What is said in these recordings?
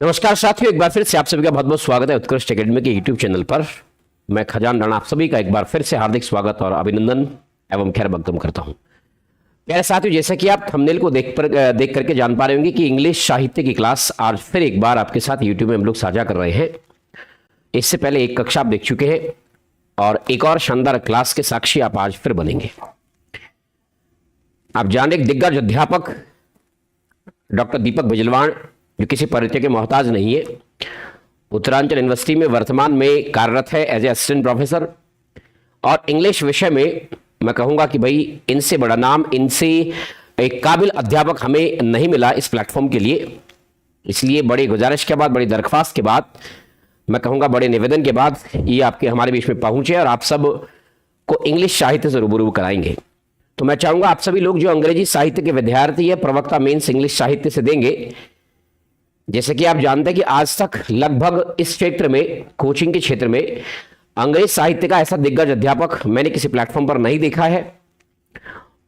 नमस्कार साथियों, एक बार फिर से आप सभी का बहुत बहुत स्वागत है उत्कृष्ट एकेडमी के यूट्यूब चैनल पर। मैं खजान राणा आप सभी का एक बार फिर से हार्दिक स्वागत और अभिनंदन एवं खैर मकदम करता हूं। प्यारे साथियों, जैसा कि आप थंबनेल को देख करके जान पा रहे होंगे कि इंग्लिश साहित्य की क्लास आज फिर एक बार आपके साथ यूट्यूब में हम लोग साझा कर रहे हैं। इससे पहले एक कक्षा आप देख चुके हैं और एक और शानदार क्लास के साक्षी आप आज फिर बनेंगे। आप जाने एक दिग्गज अध्यापक डॉक्टर दीपक बिजलवाण, जो किसी परिचय के मोहताज नहीं है, उत्तरांचल यूनिवर्सिटी में वर्तमान में कार्यरत है एज ए असिस्टेंट प्रोफेसर। और इंग्लिश विषय में मैं कहूंगा कि भाई इनसे बड़ा नाम, इनसे एक काबिल अध्यापक हमें नहीं मिला इस प्लेटफॉर्म के लिए। इसलिए बड़ी गुजारिश के बाद, बड़ी दरख्वास्त के बाद, मैं कहूंगा बड़े निवेदन के बाद ये आपके हमारे बीच में पहुंचे और आप सब को इंग्लिश साहित्य से रूबरू कराएंगे। तो मैं चाहूंगा आप सभी लोग जो अंग्रेजी साहित्य के विद्यार्थी है, प्रवक्ता मेंस इंग्लिश साहित्य से देंगे। जैसे कि आप जानते हैं कि आज तक लगभग इस क्षेत्र में, कोचिंग के क्षेत्र में, अंग्रेजी साहित्य का ऐसा दिग्गज अध्यापक मैंने किसी प्लेटफॉर्म पर नहीं देखा है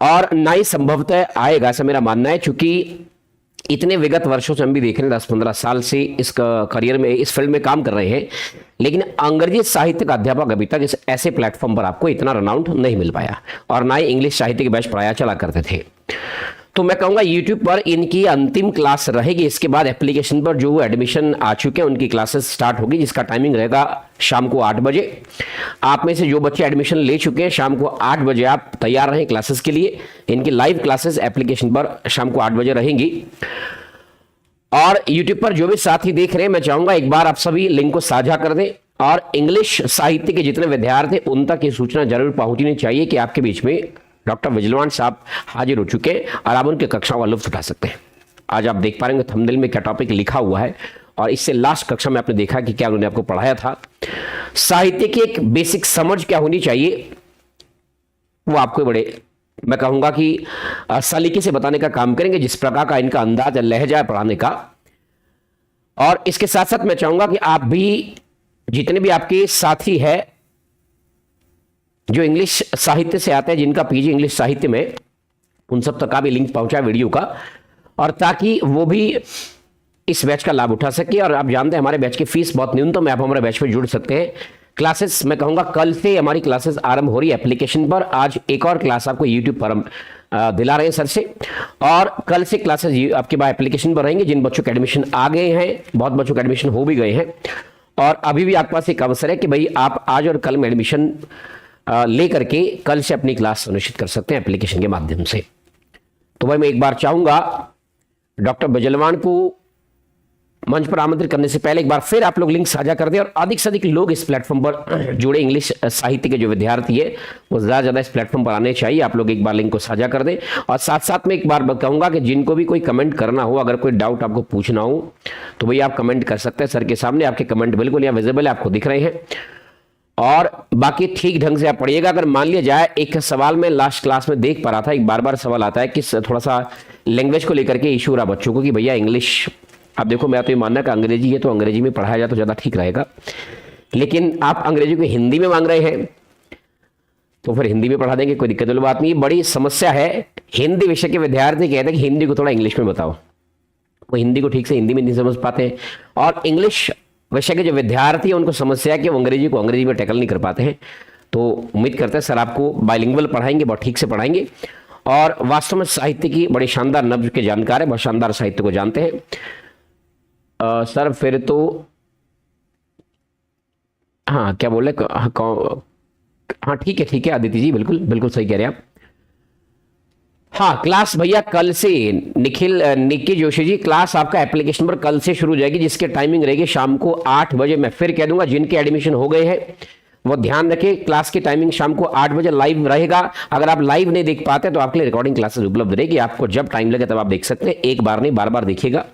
और ना ही संभवतः आएगा, ऐसा मेरा मानना है। क्योंकि इतने विगत वर्षों से हम भी देख रहे हैं, 10-15 साल से इस करियर में, इस फील्ड में काम कर रहे हैं, लेकिन अंग्रेजी साहित्य का अध्यापक अभी तक इस ऐसे प्लेटफॉर्म पर आपको इतना रनाउंड नहीं मिल पाया और ना ही इंग्लिश साहित्य के बैच पढ़ाया चला करते थे। तो मैं कहूंगा YouTube पर इनकी अंतिम क्लास रहेगी। इसके बाद एप्लीकेशन पर जो एडमिशन आ चुके हैं उनकी क्लासेस स्टार्ट होगी, जिसका टाइमिंग रहेगा शाम को 8 बजे। आप में से जो बच्चे एडमिशन ले चुके हैं, शाम को 8 बजे आप तैयार रहें क्लासेस के लिए। इनकी लाइव क्लासेस एप्लीकेशन पर शाम को 8 बजे रहेंगी। और YouTube पर जो भी साथी देख रहे हैं, मैं चाहूंगा एक बार आप सभी लिंक को साझा कर दें और इंग्लिश साहित्य के जितने विद्यार्थी उन तक ये सूचना जरूर पहुंचनी चाहिए कि आपके बीच में डॉक्टर बिजलवाण साहब हाजिर हो चुके हैं और आप उनके कक्षाओं का लुत्फ उठा सकते हैं। आज आप देख पा रहे हैं थंबनेल में क्या टॉपिक लिखा हुआ है और इससे लास्ट कक्षा में आपने देखा कि क्या उन्होंने आपको पढ़ाया था। साहित्य की एक बेसिक समझ क्या होनी चाहिए वो आपको बड़े, मैं कहूंगा कि सलीके से बताने का काम करेंगे, जिस प्रकार का इनका अंदाज लहजा है पढ़ाने का। और इसके साथ साथ मैं चाहूंगा कि आप भी, जितने भी आपके साथी है जो इंग्लिश साहित्य से आते हैं, जिनका पीजी इंग्लिश साहित्य में, उन सब तक का भी लिंक पहुंचा वीडियो का, और ताकि वो भी इस बैच का लाभ उठा सके। और आप जानते हैं हमारे बैच की फीस बहुत न्यूनतम है, आप हमारे बैच में जुड़ सकते हैं। क्लासेस मैं कहूंगा कल से हमारी क्लासेस आरंभ हो रही है एप्लीकेशन पर। आज एक और क्लास आपको यूट्यूब पर हम दिला रहे हैं सर से, और कल से क्लासेस आपके पास एप्लीकेशन पर रहेंगे। जिन बच्चों के एडमिशन आ गए हैं, बहुत बच्चों के एडमिशन हो भी गए हैं, और अभी भी आपके पास एक अवसर है कि भाई आप आज और कल में एडमिशन ले करके कल से अपनी क्लास सुनिश्चित कर सकते हैं एप्लीकेशन के माध्यम से। तो भाई मैं एक बार चाहूंगा डॉक्टर बिजलवाण को मंच पर आमंत्रित करने से पहले एक बार फिर आप लोग लिंक साझा कर दें और अधिक से अधिक लोग इस प्लेटफॉर्म पर जुड़े। इंग्लिश साहित्य के जो विद्यार्थी है वो ज्यादा इस प्लेटफॉर्म पर आने चाहिए। आप लोग एक बार लिंक को साझा कर दें और साथ साथ में एक बार कहूंगा कि जिनको भी कोई कमेंट करना हो, अगर कोई डाउट आपको पूछना हो तो भाई आप कमेंट कर सकते हैं सर के सामने। आपके कमेंट बिल्कुल यहाँ विजिबल है, आपको दिख रहे हैं। और बाकी ठीक ढंग से आप पढ़िएगा। अगर मान लिया जाए, एक सवाल में लास्ट क्लास में देख पा रहा था, एक बार बार सवाल आता है कि थोड़ा सा लैंग्वेज को लेकर के इशू रहा बच्चों को कि भैया इंग्लिश, आप देखो मैं तो ये मानना कि अंग्रेजी है तो अंग्रेजी में पढ़ाया जाए तो ज़्यादा ठीक रहेगा, लेकिन आप अंग्रेजी को हिंदी में मांग रहे हैं तो फिर हिंदी में पढ़ा देंगे, कोई दिक्कत वाली बात नहीं। बड़ी समस्या है, हिंदी विषय के विद्यार्थी कहते हैं कि हिंदी को थोड़ा इंग्लिश में बताओ, वो हिंदी को ठीक से हिंदी में नहीं समझ पाते हैं। और इंग्लिश विषय के जो विद्यार्थी हैं उनको समस्या है कि वो अंग्रेजी को अंग्रेजी में टैकल नहीं कर पाते हैं। तो उम्मीद करते हैं सर आपको बाइलिंगुअल पढ़ाएंगे, बहुत ठीक से पढ़ाएंगे और वास्तव में साहित्य की बड़ी शानदार नब्ज के जानकार है, बहुत शानदार साहित्य को जानते हैं। सर फिर तो हाँ क्या बोले, हाँ ठीक है आदित्य जी, बिल्कुल बिल्कुल सही कह रहे हैं आप। हाँ क्लास भैया कल से, निखिल जोशी जी, क्लास आपका एप्लीकेशन पर कल से शुरू हो जाएगी, जिसके टाइमिंग रहेगी शाम को 8 बजे। मैं फिर कह दूंगा जिनके एडमिशन हो गए हैं वो ध्यान रखें, क्लास की टाइमिंग शाम को 8 बजे लाइव रहेगा। अगर आप लाइव नहीं देख पाते तो आपके लिए रिकॉर्डिंग क्लासेस उपलब्ध रहेगी, आपको जब टाइम लगे तब आप देख सकते हैं, एक बार नहीं बार बार देखिएगा।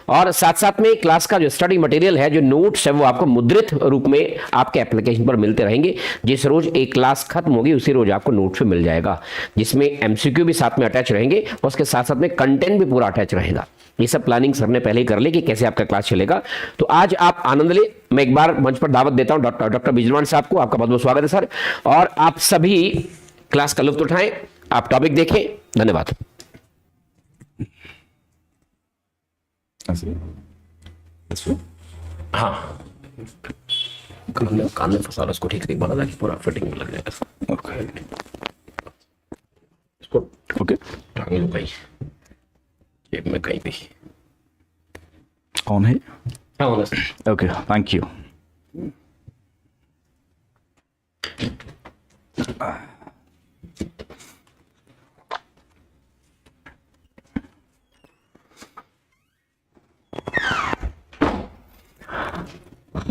और साथ साथ में क्लास का जो स्टडी मटेरियल है, जो नोट्स है, वो आपको मुद्रित रूप में आपके एप्लीकेशन पर मिलते रहेंगे। जिस रोज एक क्लास खत्म होगी उसी रोज आपको नोट्स मिल जाएगा, जिसमें एमसीक्यू भी साथ में अटैच रहेंगे और उसके साथ साथ में कंटेंट भी पूरा अटैच रहेगा। ये सब प्लानिंग सर ने पहले ही कर ली कि कैसे आपका क्लास चलेगा। तो आज आप आनंद ले। मैं एक बार मंच पर दावत देता हूं डॉक्टर बिजलवाण साहब को। आपका बहुत बहुत स्वागत है सर, और आप सभी क्लास का लुत्फ उठाएं, आप टॉपिक देखें। धन्यवाद। हाँ, कान में फंसा लो इसको ठीक से, बना कि पूरा फिटिंग में लग जाएगा। ओके, इसको ओके टांग लो कहीं जेब में कहीं भी। ऑन है? हाँ, okay, thank you.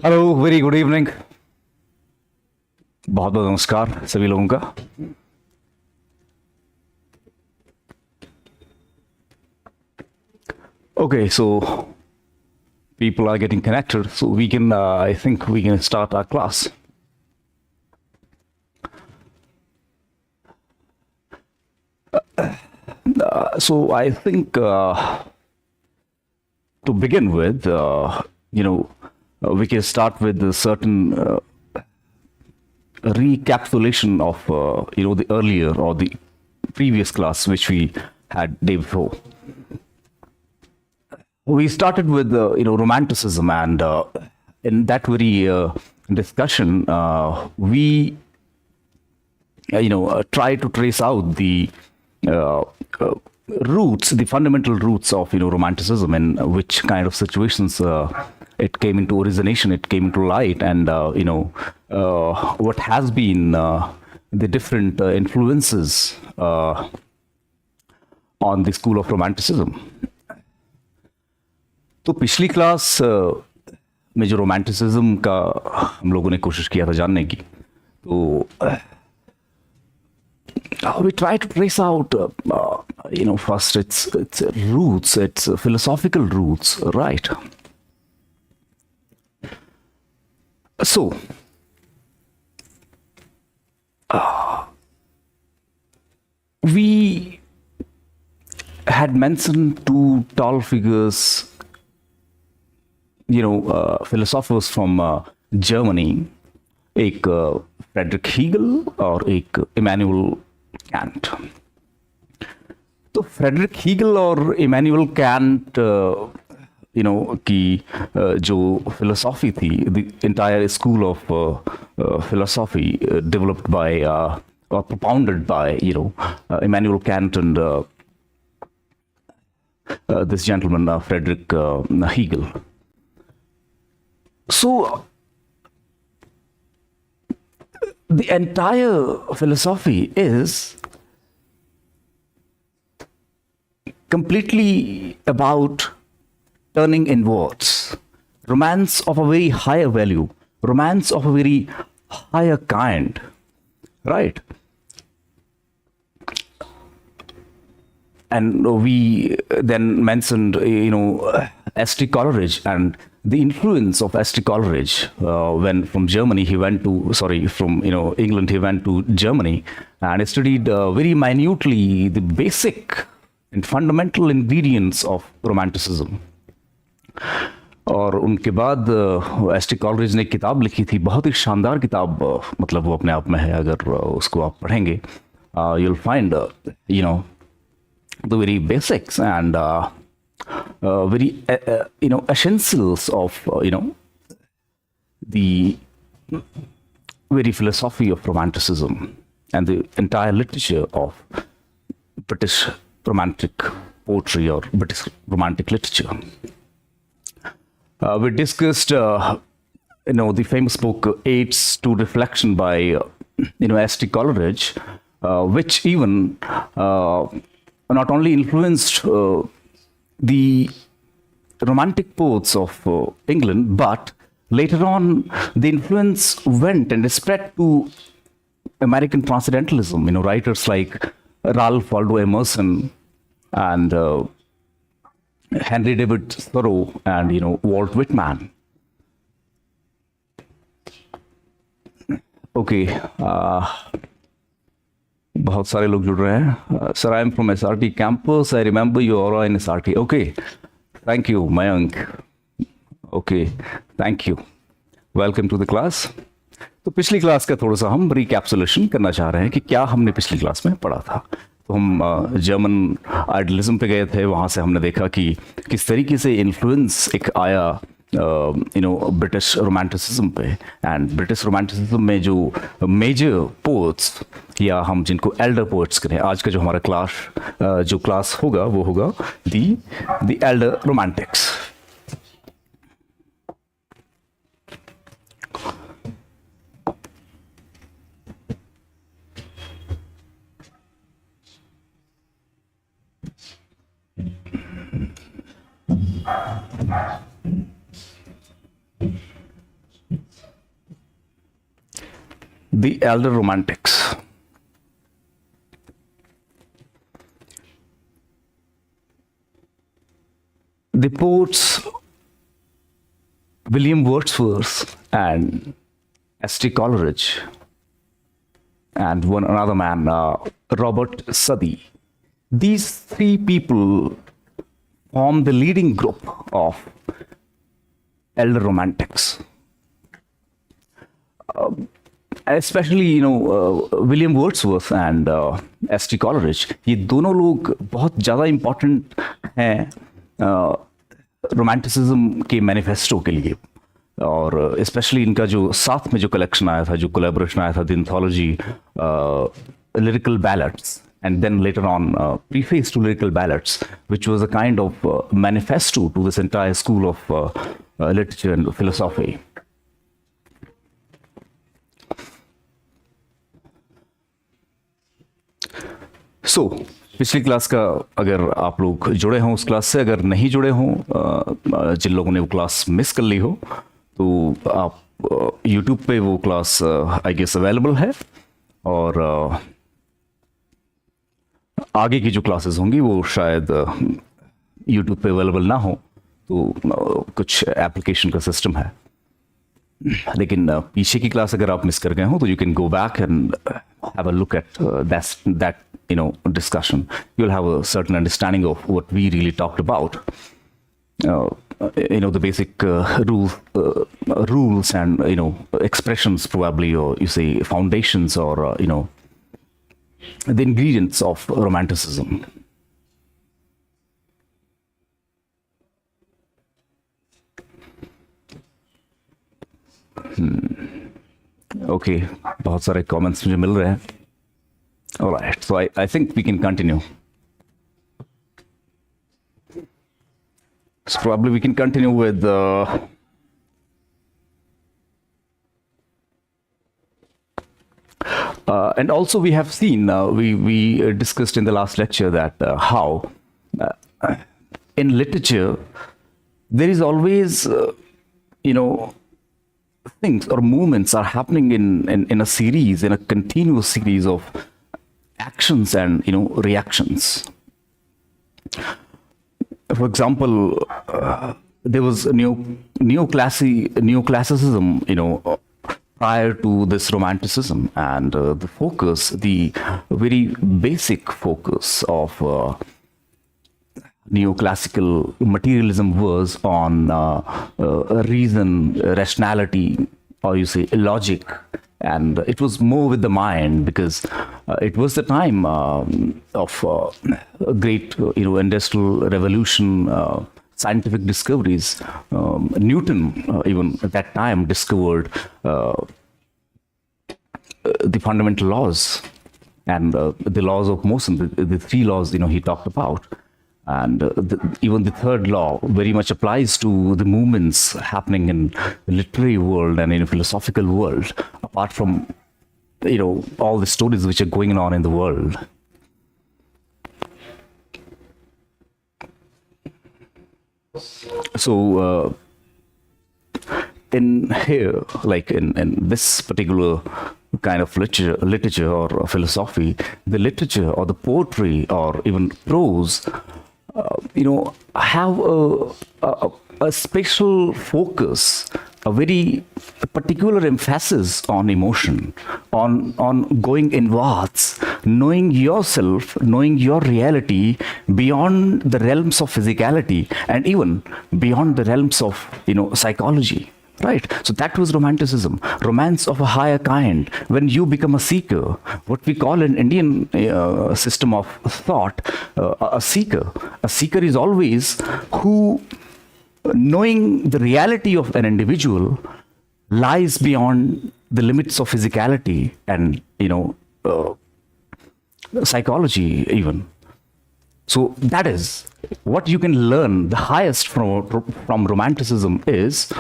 Hello, very good evening. बहुत बहुत नमस्कार सभी लोगों का। Okay, so people are getting connected, so we can, I think we can start our class. So I think to begin with, we can start with a certain recapitulation of the earlier or the previous class which we had day before. We started with Romanticism, and in that very discussion, we try to trace out the roots, the fundamental roots of Romanticism, and which kind of situations it came into origination, it came into light, and what has been the different influences on the school of Romanticism. तो पिछली class में जो romanticism का हम लोगों ने कोशिश किया था जानने की, तो we try to trace out first its roots, its philosophical roots, right? So we had mentioned two tall figures, philosophers from Germany, एक फ्रेडरिक हीगल और एक इमैनुअल कैंट। तो फ्रेडरिक हीगल और इमैनुअल कैंट की जो फिलोसॉफी थी, the entire school of philosophy developed by or propounded by Immanuel Kant and this gentleman Friedrich Hegel. So the entire philosophy is completely about turning inwards, romance of a very higher value, romance of a very higher kind, right? And we then mentioned, S.T. Coleridge and the influence of S.T. Coleridge when from Germany he went to, from England he went to Germany and studied very minutely the basic and fundamental ingredients of Romanticism. और उनके बाद ST. Coleridge ने किताब लिखी थी, बहुत ही शानदार किताब, मतलब वो अपने आप में है, अगर उसको आप पढ़ेंगे you'll find the very basics and very essentials of the very philosophy of Romanticism and the entire literature of British Romantic poetry or British Romantic literature. We discussed the famous book Aids to Reflection by S.T. Coleridge, which even not only influenced the Romantic poets of England, but later on the influence went and spread to American transcendentalism. Writers like Ralph Waldo Emerson and Henry David Thoreau and Walt Whitman. Okay, बहुत सारे लोग जुड़ रहे हैं. Sir, I am from SRT campus. I remember you are in SRT. Okay, thank you, Mayank. Okay, thank you. Welcome to the class. तो पिछली class का थोड़ा सा हम रिकैप्सुलेशन करना चाह रहे हैं कि क्या हमने पिछली क्लास में पढ़ा था. तो हम जर्मन आइडियलिज्म पे गए थे. वहाँ से हमने देखा कि किस तरीके से इन्फ्लुएंस एक आया ब्रिटिश रोमांटिसिज्म पे. एंड ब्रिटिश रोमांटिसिज्म में जो मेजर पोएट्स या हम जिनको एल्डर पोएट्स करें, आज का जो हमारा क्लास होगा वो होगा the Elder Romantics. The elder romantics. The poets William Wordsworth and S.T. Coleridge and another man, Robert Southey. These three people form the leading group of elder romantics. Especially, William Wordsworth and S.T. Coleridge, ये दोनों लोग बहुत ज़्यादा important हैं romanticism के manifesto के लिए. और स्पेशली इनका जो साथ में जो कलेक्शन आया था, जो कोलैबोरेशन आया था, the anthology lyrical ballads, and then later on preface to lyrical ballads, which was a kind of manifesto to this entire school of literature and philosophy. So, पिछली क्लास का अगर आप लोग जुड़े हों उस क्लास से, अगर नहीं जुड़े हों, जिन लोगों ने वो क्लास मिस कर ली हो, तो आप YouTube पे वो क्लास आई गेस अवेलेबल है. और आगे की जो क्लासेस होंगी वो शायद YouTube पे अवेलेबल ना हो, तो कुछ एप्लीकेशन का सिस्टम है. लेकिन पीछे की क्लास अगर आप मिस कर गए हो तो you can go back and have a look at that discussion. You'll have a certain understanding of what we really talked about. The basic rules and expressions probably, or you say foundations, or the ingredients of romanticism. Okay, बहुत सारे comments मुझे मिल रहे हैं. All right, so I think we can continue. So probably we can continue with and also we have seen, we discussed in the last lecture that how in literature there is always things or movements are happening in a series, in a continuous series of actions and reactions. For example, there was neoclassicism prior to this romanticism, and the very basic focus of neoclassical materialism was on reason, rationality, or you say logic. And it was more with the mind, because it was the time of great, industrial revolution, scientific discoveries. Newton, even at that time, discovered the fundamental laws and the laws of motion, the three laws, he talked about. And even the third law very much applies to the movements happening in the literary world and in the philosophical world, apart from, all the stories which are going on in the world. So, in here, like in this particular kind of literature or philosophy, the literature or the poetry or even prose, have a special focus, a very particular emphasis on emotion, on going inwards, knowing yourself, knowing your reality beyond the realms of physicality and even beyond the realms of psychology. Right, so that was romanticism, romance of a higher kind. When you become a seeker, what we call in Indian system of thought, a seeker is always who knowing the reality of an individual lies beyond the limits of physicality and, psychology even. So that is what you can learn. The highest from Romanticism is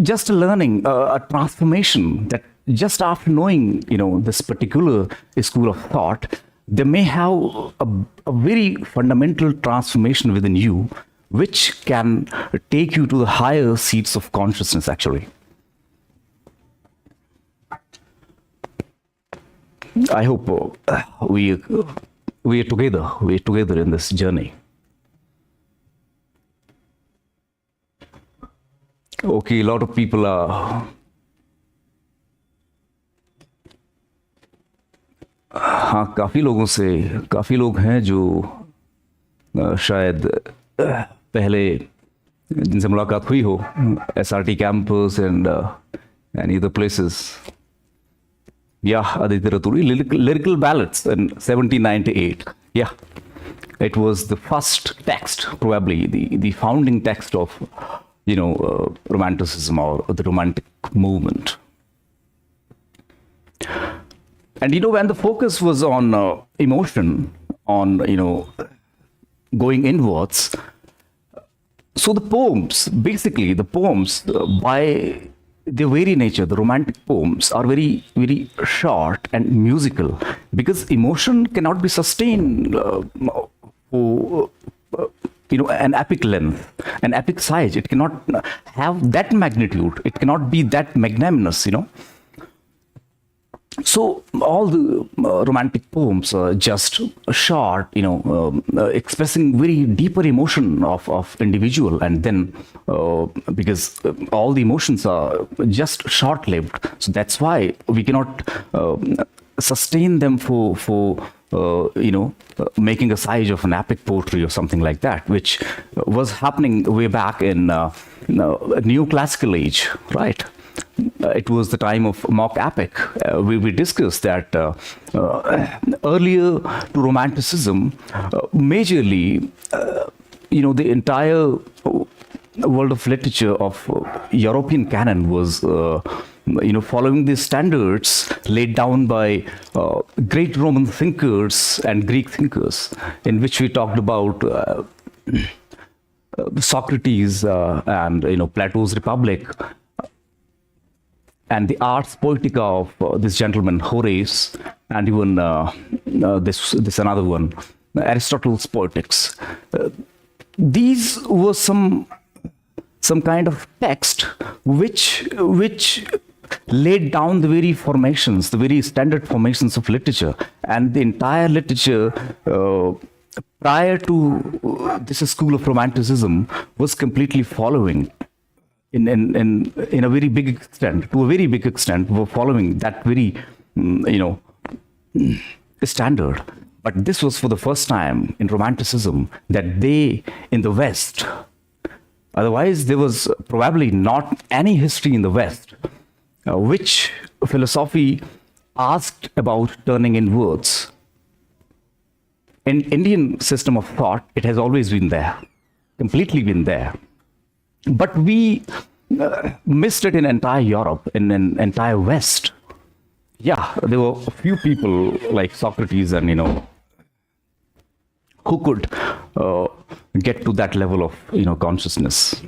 just a learning, a transformation that just after knowing, this particular school of thought, they may have a very fundamental transformation within you, which can take you to the higher seats of consciousness, actually. I hope we are together. We are together in this journey. Okay, a lot of people are. हाँ, काफ़ी लोग हैं जो शायद पहले जिनसे मुलाकात हुई हो, SRT campus and any other places. Yeah, Aditya Raturi, Lyrical Ballads in 1798. Yeah, it was the first text, probably the founding text of, Romanticism or the Romantic movement. And, when the focus was on emotion, on, going inwards, so the poems, by their very nature, the Romantic poems are very, very short and musical, because emotion cannot be sustained for, an epic length, an epic size. It cannot have that magnitude. It cannot be that magnanimous, So all the Romantic poems are just short, expressing very deeper emotion of individual, and then because all the emotions are just short-lived, so that's why we cannot sustain them for making a size of an epic poetry or something like that, which was happening way back in neoclassical age, right? It was the time of mock epic. We discussed that earlier to Romanticism, majorly, the entire world of literature of European canon was, following the standards laid down by great Roman thinkers and Greek thinkers, in which we talked about Socrates and, Plato's Republic, and the Ars Poetica of this gentleman Horace, and even this another one, Aristotle's Poetics. These were some kind of text which laid down the very formations, the very standard formations of literature, and the entire literature prior to this school of Romanticism was completely following. In a very big extent, were following that very, standard. But this was for the first time in Romanticism that they, in the West, otherwise there was probably not any history in the West, which philosophy asked about turning inwards. In Indian system of thought, it has always been there, completely been there. But we missed it in entire Europe, in entire West. Yeah, there were a few people like Socrates and, who could get to that level of, consciousness.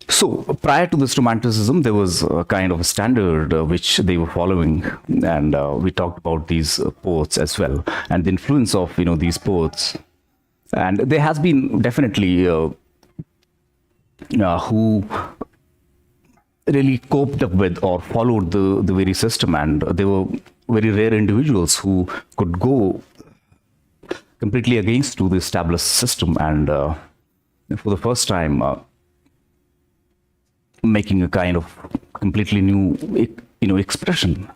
So prior to this Romanticism, there was a kind of a standard which they were following, and we talked about these poets as well, and the influence of, these poets. And there has been definitely who really coped up with or followed the very system, and there were very rare individuals who could go completely against to the established system, and for the first time making a kind of completely new expression.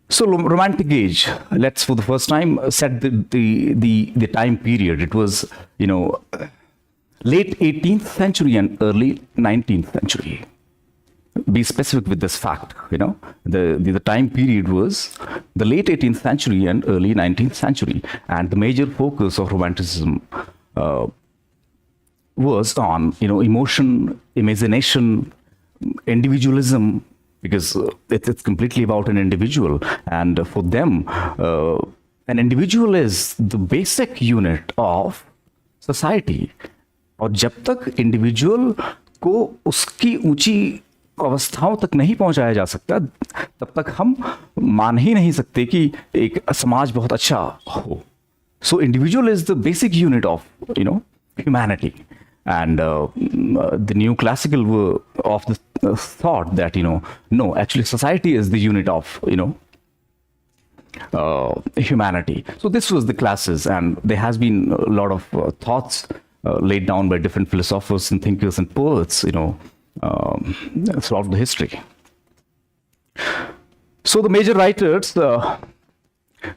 So Romantic age, let's for the first time set the time period. It was, late 18th century and early 19th century. be specific with this fact. The time period was the late 18th century and early 19th century, and the major focus of Romanticism was on emotion, imagination, individualism, because it's completely about an individual, and for them an individual is the basic unit of society. और जब तक individual को उसकी ऊंची अवस्थाओं तक नहीं पहुंचाया जा सकता, तब तक हम मान ही नहीं सकते कि एक समाज बहुत अच्छा हो. So individual is the basic unit of humanity, and the new classical were of the thought that no, actually society is the unit of humanity. So this was the classes, and there has been a lot of thoughts laid down by different philosophers and thinkers and poets throughout the history. So the major writers,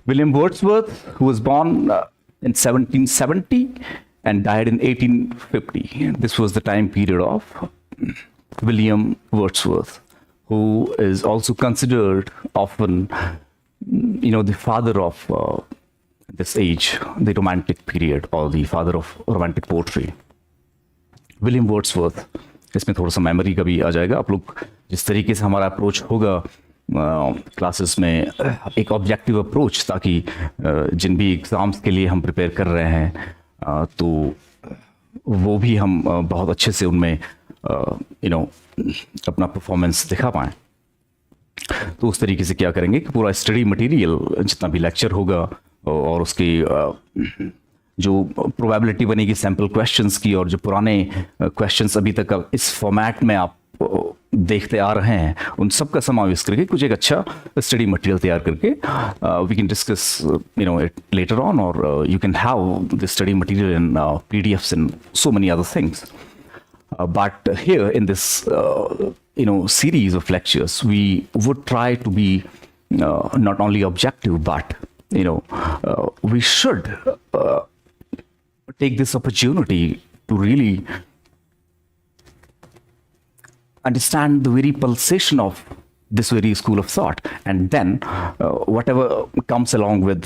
William Wordsworth, who was born in 1770 and died in 1850. This was the time period of William Wordsworth, who is also considered often the father of this age, the Romantic period, or the father of Romantic poetry. William Wordsworth. इसमें थोड़ा सा memory का भी आ जाएगा. आप लोग जिस तरीके से हमारा अप्रोच होगा क्लासेस में, एक ऑब्जेक्टिव अप्रोच, ताकि जिन भी एग्ज़ाम्स के लिए हम प्रिपेयर कर रहे हैं तो वो भी हम बहुत अच्छे से उनमें अपना परफॉर्मेंस दिखा पाएँ. तो उस तरीके से क्या करेंगे कि पूरा स्टडी मटेरियल जितना भी लेक्चर होगा और उसकी जो प्रोबेबिलिटी बनेगी सैम्पल क्वेश्चंस की, और जो पुराने क्वेश्चंस अभी तक इस फॉर्मेट में आप देखते आ रहे हैं, उन सब का समावेश करके कुछ एक अच्छा स्टडी मटेरियल तैयार करके we can discuss it later on, और you can have the study material in PDFs and so many other things. But here in this series of lectures, we would try to be not only objective, but we should take this opportunity to really understand the very pulsation of this very school of thought, and then whatever comes along with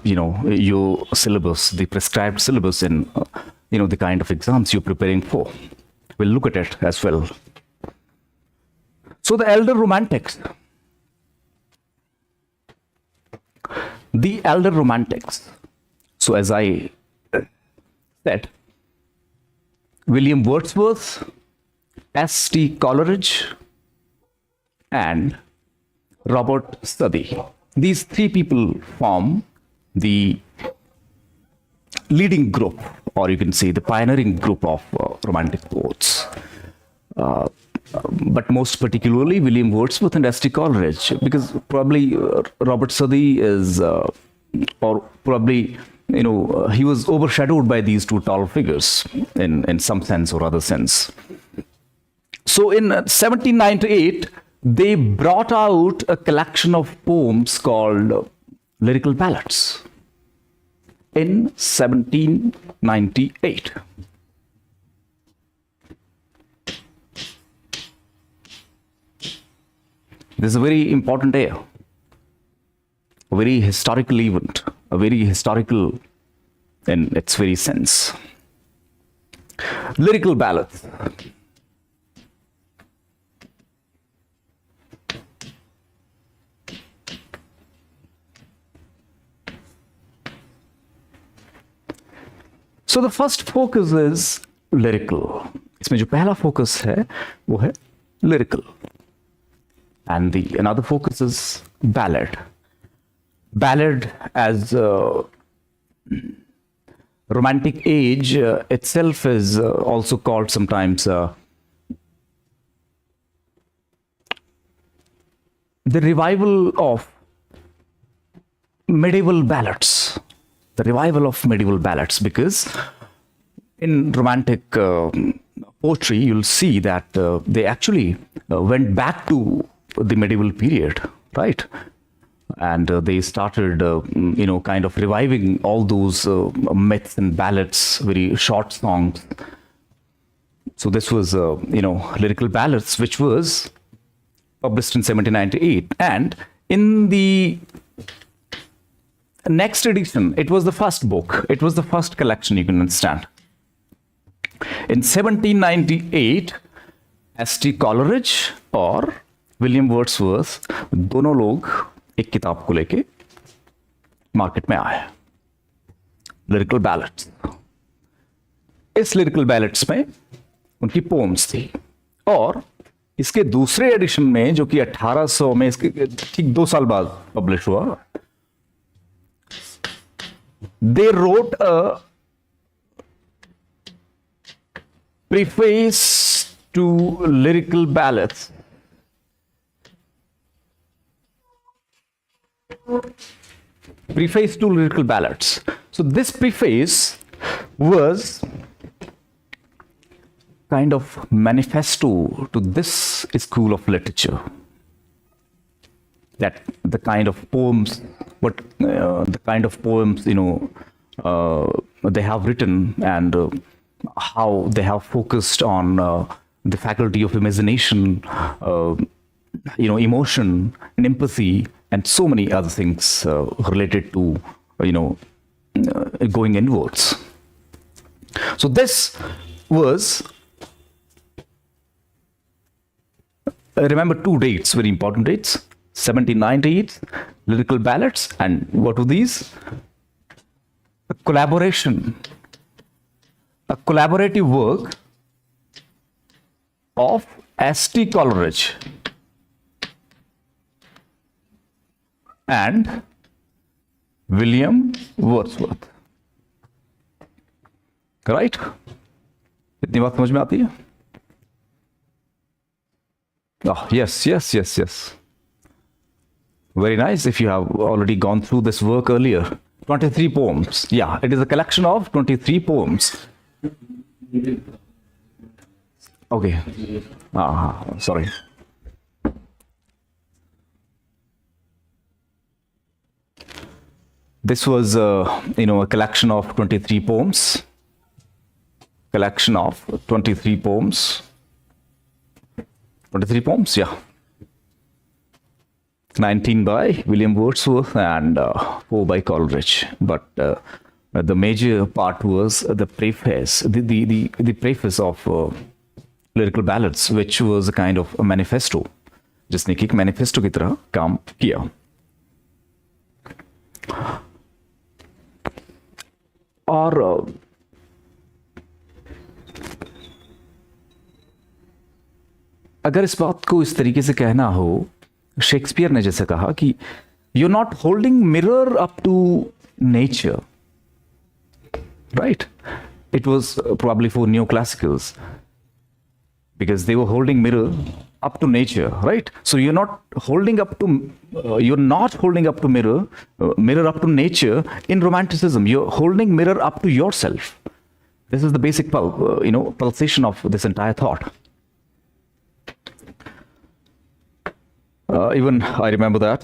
your syllabus, the prescribed syllabus, and the kind of exams you're preparing for, we'll look at it as well. So the elder romantics. The elder romantics. So as I said, William Wordsworth, S.T. Coleridge, and Robert Southey. These three people form the leading group, or you can say the pioneering group of Romantic poets. But most particularly William Wordsworth and S.T. Coleridge, because probably Robert Southey is, or probably he was overshadowed by these two tall figures in some sense or other sense. So in 1798, they brought out a collection of poems called Lyrical Ballads. In 1798. This is a very important year, a very historical event, a very historical in its very sense. Lyrical ballads. So the first focus is lyrical. इसमें जो पहला focus है वो है lyrical, and the another focus is ballad. Ballad as Romantic age itself is also called sometimes the revival of medieval ballads. The revival of medieval ballads, because in Romantic poetry, you'll see that they actually went back to the medieval period, right? And they started, kind of reviving all those myths and ballads, very short songs. So this was, lyrical ballads, which was published in 1798, and in the next edition, it was the first book, it was the first collection, you can understand. In 1798, S.T. Coleridge और William Wordsworth दोनों लोग एक किताब को लेके market में आए, lyrical ballads. इस लिरिकल बैलेट्स में उनकी पोम्स थी, और इसके दूसरे एडिशन में जो कि 1800 में, इसके ठीक 2 साल बाद पब्लिश हुआ, they wrote a preface to lyrical ballads. Preface to lyrical ballads. So this preface was kind of manifesto to this school of literature. That the kind of poems, the kind of poems, they have written, and how they have focused on the faculty of imagination, emotion and empathy, and so many other things related to, going inwards. So this was, remember 2 dates, very important dates, 1798, lyrical ballads, and what were these? A collaboration. A collaborative work of S.T. Coleridge and William Wordsworth. Right? इतनी बात समझ में आती है? Oh, yes. Very nice if you have already gone through this work earlier. 23 poems. Yeah, it is a collection of 23 poems. Okay. Sorry. This was, a collection of 23 poems. Collection of 23 poems. 23 poems, yeah. 19 by William Wordsworth and 4 by Coleridge. But the major part was the preface, the preface of Lyrical Ballads, which was a kind of a manifesto, जिसने कि एक manifesto की तरह काम किया. और अगर इस बात को इस तरीके से कहना हो, शेक्सपियर ने जैसे कहा कि you're not holding mirror up to nature. Right? It was probably for neoclassicals, because they were holding mirror up to nature, right? So you're not holding up to mirror up to nature in Romanticism. You're holding mirror up to yourself. This is the basic pulsation of this entire thought. Even I remember that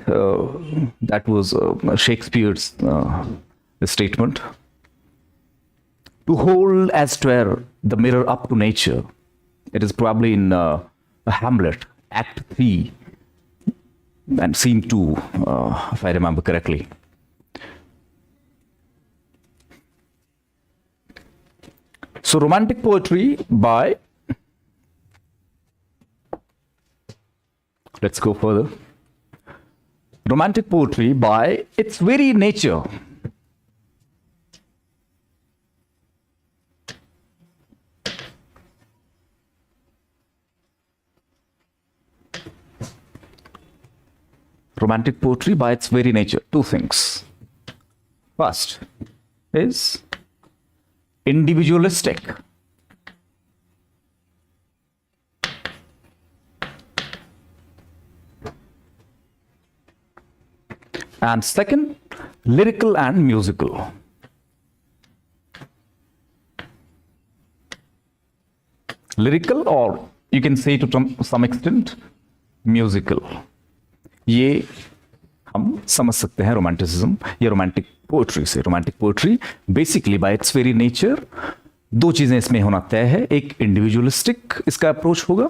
that was Shakespeare's statement. To hold as 'twere the mirror up to nature. It is probably in Hamlet, Act 3 and Scene 2, if I remember correctly. So romantic poetry by, let's go further. Romantic poetry by its very nature romantic poetry by its very nature, 2 things. First is individualistic. And second, lyrical and musical. Lyrical, or you can say to some extent, musical. ये हम समझ सकते हैं romanticism या romantic poetry से. Romantic poetry basically bye it's very nature 2 चीजें इसमें होना तय है. एक इंडिविजुअलिस्टिक इसका अप्रोच होगा,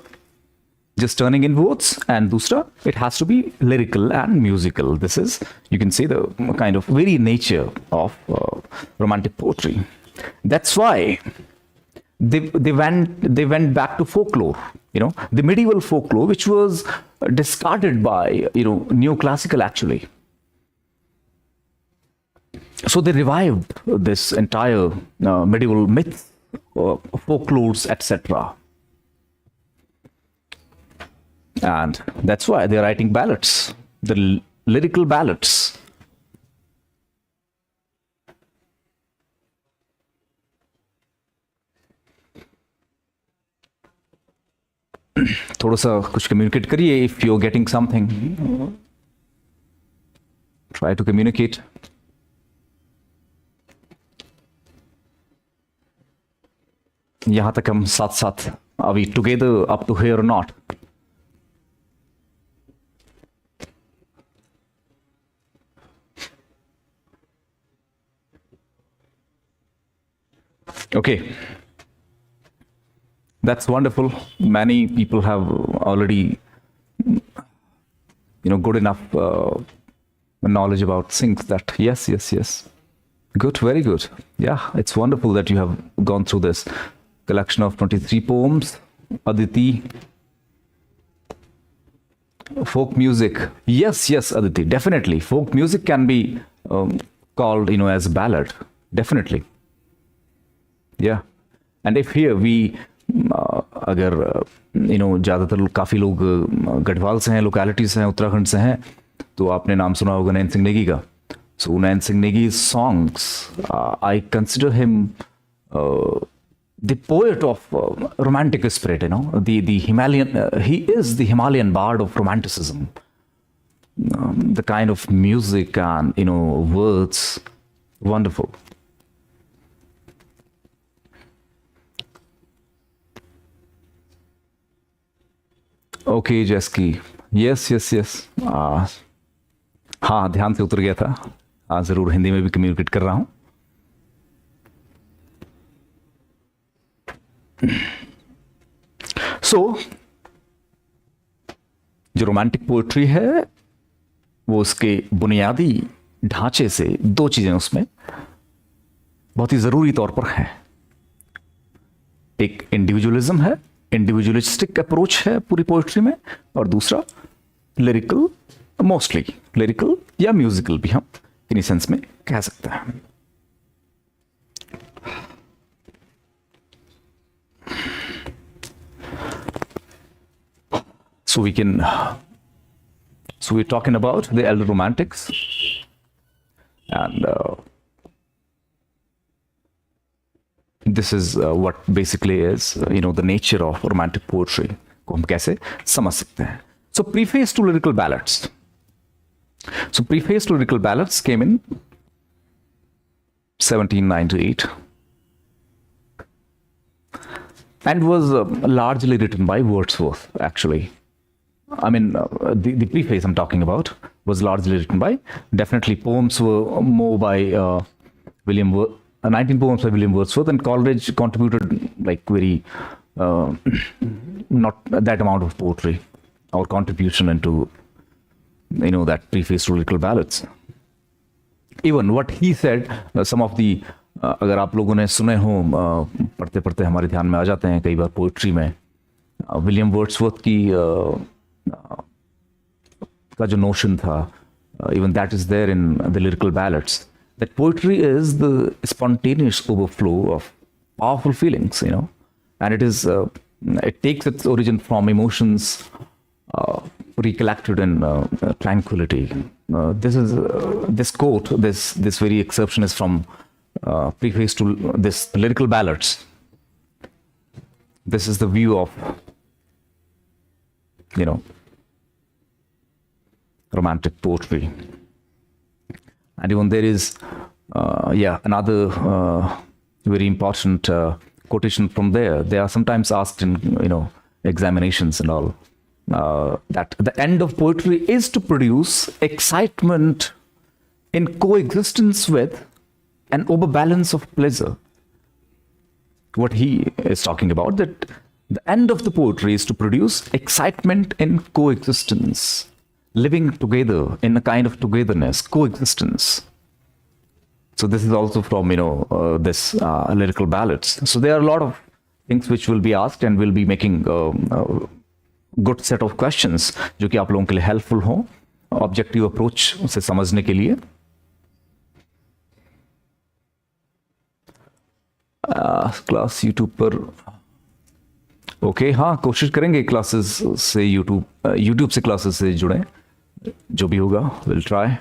just turning in words, and dusra, it has to be lyrical and musical. This is, you can say, the kind of very nature of romantic poetry. That's why they went back to folklore, the medieval folklore, which was discarded by neoclassical actually. So they revived this entire medieval myths, folklores, etc. And that's why they're writing ballads, the lyrical ballads. थोड़ा सा कुछ communicate करिए. If you're getting something, try to communicate. यहाँ तक हम साथ साथ, are we together up to here or not? Okay, that's wonderful. Many people have already, good enough knowledge about things that yes. Good, very good. Yeah, it's wonderful that you have gone through this collection of 23 poems. Aditi, folk music. Yes, Aditi, definitely. Folk music can be called, as a ballad. Definitely. Yeah. And if here we, अगर ज़्यादातर काफ़ी लोग गढ़वाल से हैं, locality से हैं, उत्तराखंड से हैं, तो आपने नाम सुना होगा नैन सिंह नेगी का. So Nayan Singh Negi's songs, I consider him the poet of romantic spirit. The Himalayan. He is the Himalayan bard of Romanticism. The kind of music and words, wonderful. Okay, Jesky. Yes. हाँ, ध्यान से उतर गया था. हाँ, जरूर हिंदी में भी कम्युनिकेट कर रहा हूं. सो जो रोमांटिक पोएट्री है वो उसके बुनियादी ढांचे से दो चीजें उसमें बहुत ही जरूरी तौर पर है. एक इंडिविजुअलिज्म है, इंडिविजुअलिस्टिक अप्रोच है पूरी पोएट्री में, और दूसरा लिरिकल, मोस्टली लिरिकल या म्यूजिकल भी हम किसी सेंस में कह सकते हैं. So we're talking about the elder romantics, and this is what basically is the nature of romantic poetry को हम कैसे समझ सकते हैं. So preface to lyrical ballads. So preface to lyrical ballads came in 1798 and was largely written by Wordsworth, actually. I mean, the preface I'm talking about was largely written by, definitely poems were more by 19 poems by William Wordsworth, and Coleridge contributed like very, not that amount of poetry or contribution into, that preface to lyrical ballads. Even what he said, some of the, अगर आप लोगों ने सुने हो, पढ़ते पढ़ते हमारे ध्यान में आ जाते हैं कई बार पोइट्री में, विलियम वर्ड्सवर्थ की का जो नोशन था, even that is there in the lyrical ballads, that poetry is the spontaneous overflow of powerful feelings, and it takes its origin from emotions recollected in tranquility. This quote, this very exception is from preface to this lyrical ballads. This is the view of romantic poetry. And even there is another very important quotation from there. They are sometimes asked in examinations and all, that the end of poetry is to produce excitement in coexistence with an overbalance of pleasure. What he is talking about, that The end of the poetry is to produce excitement in coexistence, living together in a kind of togetherness, coexistence. So this is also from, this lyrical ballads. So there are a lot of things which will be asked and we'll be making a good set of questions जो कि आप लोगों के लिए helpful हो, objective approach से समझने के लिए. क्लास यूट्यूब पर ओके हाँ कोशिश करेंगे क्लासेस से यूट्यूब से क्लासेस से जुड़े जो भी होगा will try.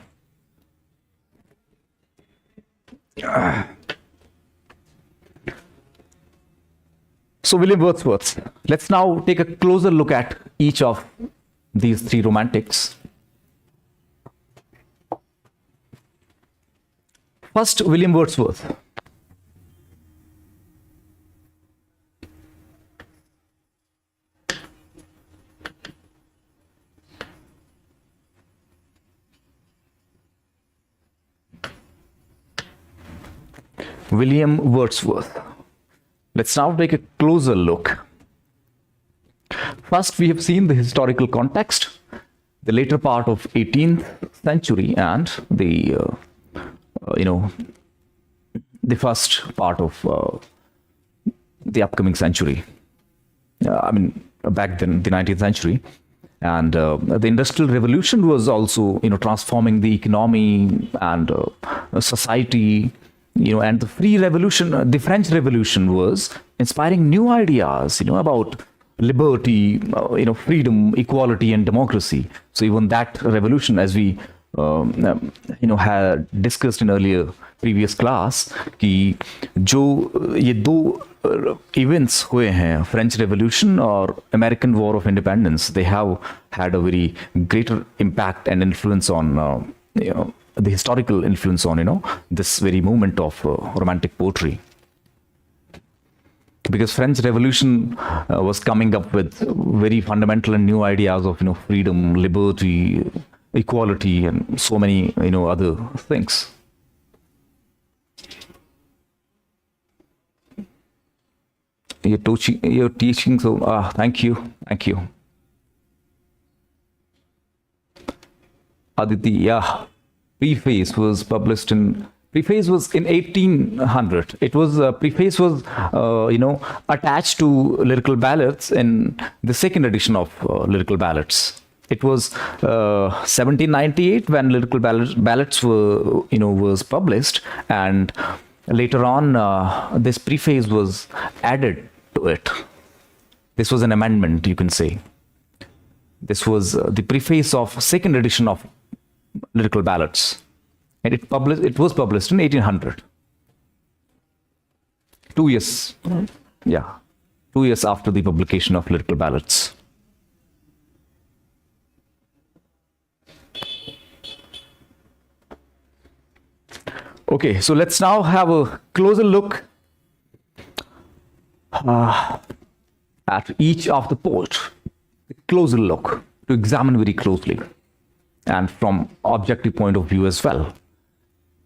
So William Wordsworth, let's now take a closer look at each of these three romantics. First, William Wordsworth. William Wordsworth. Let's now take a closer look. First, we have seen the historical context, the later part of 18th century and the first part of the upcoming century. Back then, the 19th century. And the Industrial Revolution was also, transforming the economy and society. And the free revolution, the French Revolution was inspiring new ideas, about liberty, freedom, equality, and democracy. So even that revolution, as we, had discussed in previous class, कि जो ये दो events हुए हैं, French Revolution or American War of Independence, they have had a very greater impact and influence on, the historical influence on, this very movement of romantic poetry. Because French Revolution was coming up with very fundamental and new ideas of, freedom, liberty, equality, and so many, other things. You're teaching, so thank you. Aditi, yeah. Preface was published in 1800. It was preface was attached to Lyrical Ballads in the second edition of Lyrical Ballads. It was 1798 when Lyrical Ballads were was published, and later on this preface was added to it. This was an amendment, you can say. This was the preface of second edition of Lyrical Ballads, and it was published in 1800. 2 years, 2 years after the publication of Lyrical Ballads. Okay, so let's now have a closer look at each of the poets. A closer look to examine very closely. And from objective point of view as well,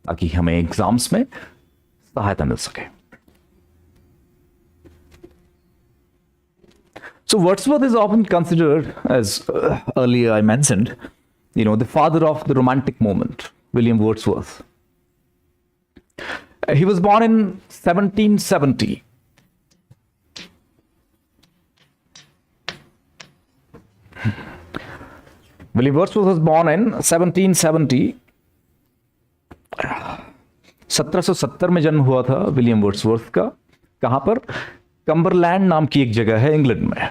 ताकि हमें exams में सहायता मिल सके. So Wordsworth is often considered, as earlier I mentioned, the father of the Romantic movement, William Wordsworth. He was born in 1770. William Wordsworth was born in 1770. 1770 में जन्म हुआ था William Wordsworth का. कहां पर? कम्बरलैंड नाम की एक जगह है इंग्लैंड में.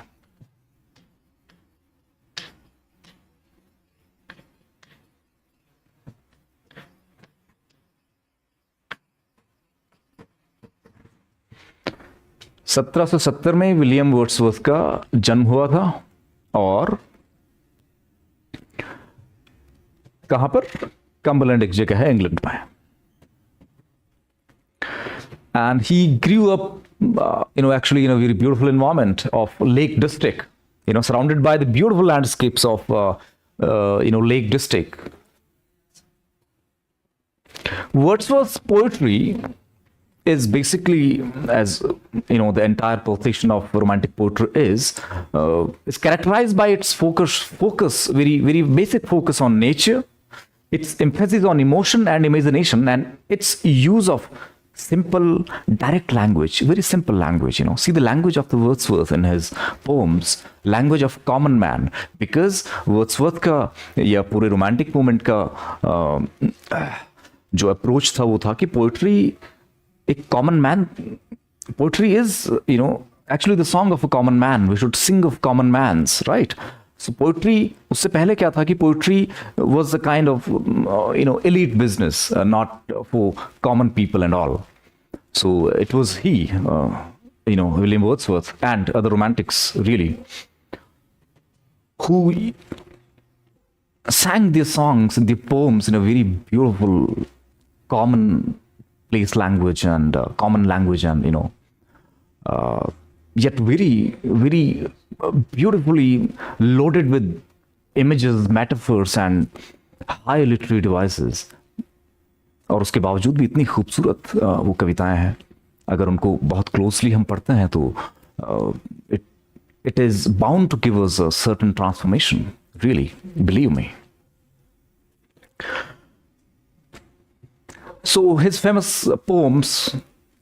(1770) में विलियम वर्ड्सवर्थ का जन्म हुआ था. और कहां पर? कम्बरलैंड एक जगह है इंग्लैंड में. And he grew up, actually in a very beautiful environment of Lake District, surrounded by the beautiful landscapes of, Lake District. Wordsworth's poetry is basically, as you know, the entire position of romantic poetry is characterized by its focus, very basic focus on nature, its emphasis on emotion and imagination, and its use of simple, direct language, very simple language. You know, see the language of the Wordsworth in his poems, language of common man, because Wordsworth का या पूरे romantic movement का जो approach था वो था कि poetry एक common man, poetry is you know actually the song of a common man, we should sing of common mans, right? So poetry उससे पहले क्या था कि poetry was a kind of you know elite business, not for common people and all. So it was he, you know, William Wordsworth and other romantics really, who sang their songs and their poems in a very beautiful commonplace language and common language, and you know, yet very beautifully loaded with images, metaphors and high literary devices. और उसके बावजूद भी इतनी खूबसूरत वो कविताएं हैं. अगर उनको बहुत क्लोजली हम पढ़ते हैं तो it is bound to give us a certain transformation, really, believe me. So his famous poems,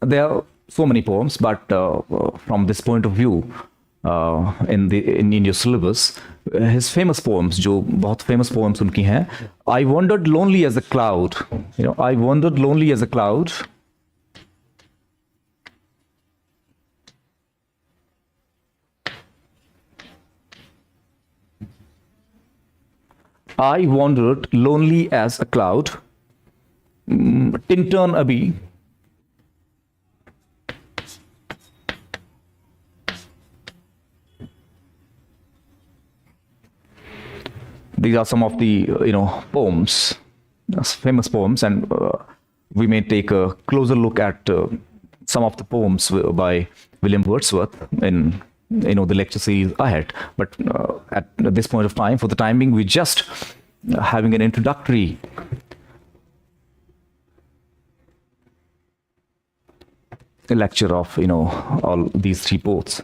there are so many poems, but from this point of view, in your syllabus, his famous poems, जो बहुत famous poems उनकी हैं, I wandered lonely as a cloud, you know, I wandered lonely as a cloud. I wandered lonely as a cloud, Tintern Abbey. These are some of the poems, famous poems, and we may take a closer look at some of the poems by William Wordsworth in the lecture series ahead. But at this point of time, for the time being, we're just having an introductory lecture of all these three poets.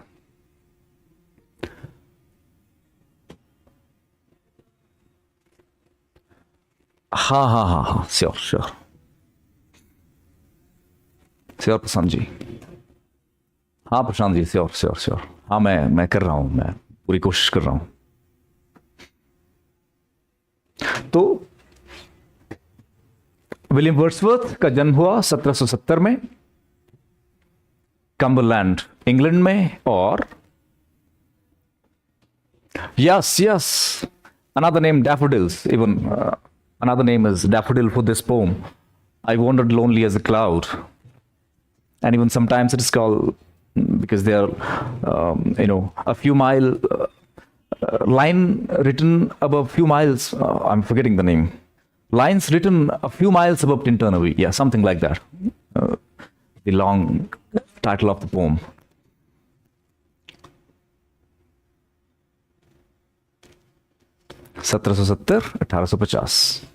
हाँ, sure Prashant ji. हाँ Prashant ji, sure. हाँ मैं कर रहा हूँ, मैं पूरी कोशिश कर रहा हूँ. तो विलियम वर्ड्सवर्थ का जन्म हुआ 1770 में कम्बरलैंड, इंग्लैंड में. और yes, another name, daffodils. Even another name is daffodil for this poem. I wandered lonely as a cloud. And even sometimes it is called, because they are a few mile line written above few miles, I'm forgetting the name, lines written a few miles above Tintern Abbey, yeah, something like that, the long title of the poem. (1770, 1850).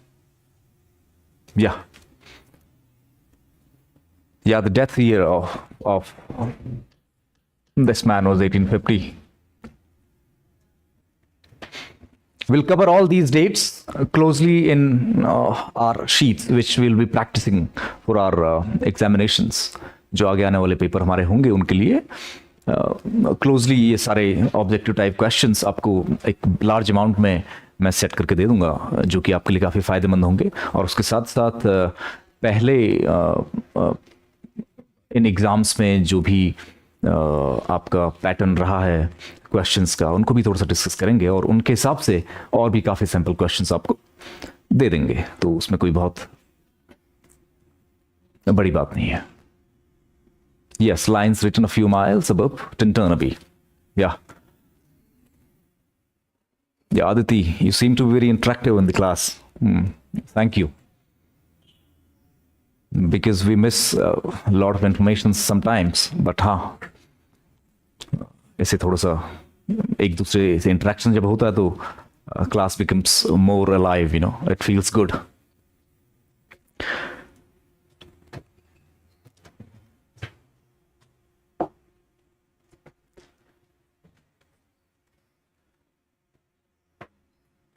Yeah, the death year of this man was 1850. We'll cover all these dates closely in our sheets, which we'll be practicing for our examinations. जो आगे आने वाले paper हमारे होंगे उनके लिए closely ये सारे ऑब्जेक्टिव टाइप क्वेश्चंस आपको एक लार्ज अमाउंट में मैं सेट करके दे दूंगा, जो कि आपके लिए काफ़ी फ़ायदेमंद होंगे. और उसके साथ साथ पहले इन एग्ज़ाम्स में जो भी आपका पैटर्न रहा है क्वेश्चंस का, उनको भी थोड़ा सा डिस्कस करेंगे और उनके हिसाब से और भी काफ़ी सैम्पल क्वेश्चंस आपको दे देंगे. तो उसमें कोई बहुत बड़ी बात नहीं है. Yes, lines written a few miles above Tintern Abbey. Yeah, Aditi, you seem to be very interactive in the class. Thank you. Because we miss a lot of information sometimes, but हाँ, ऐसे थोड़ा सा एक दूसरे से interaction जब होता है तो class becomes more alive, it feels good.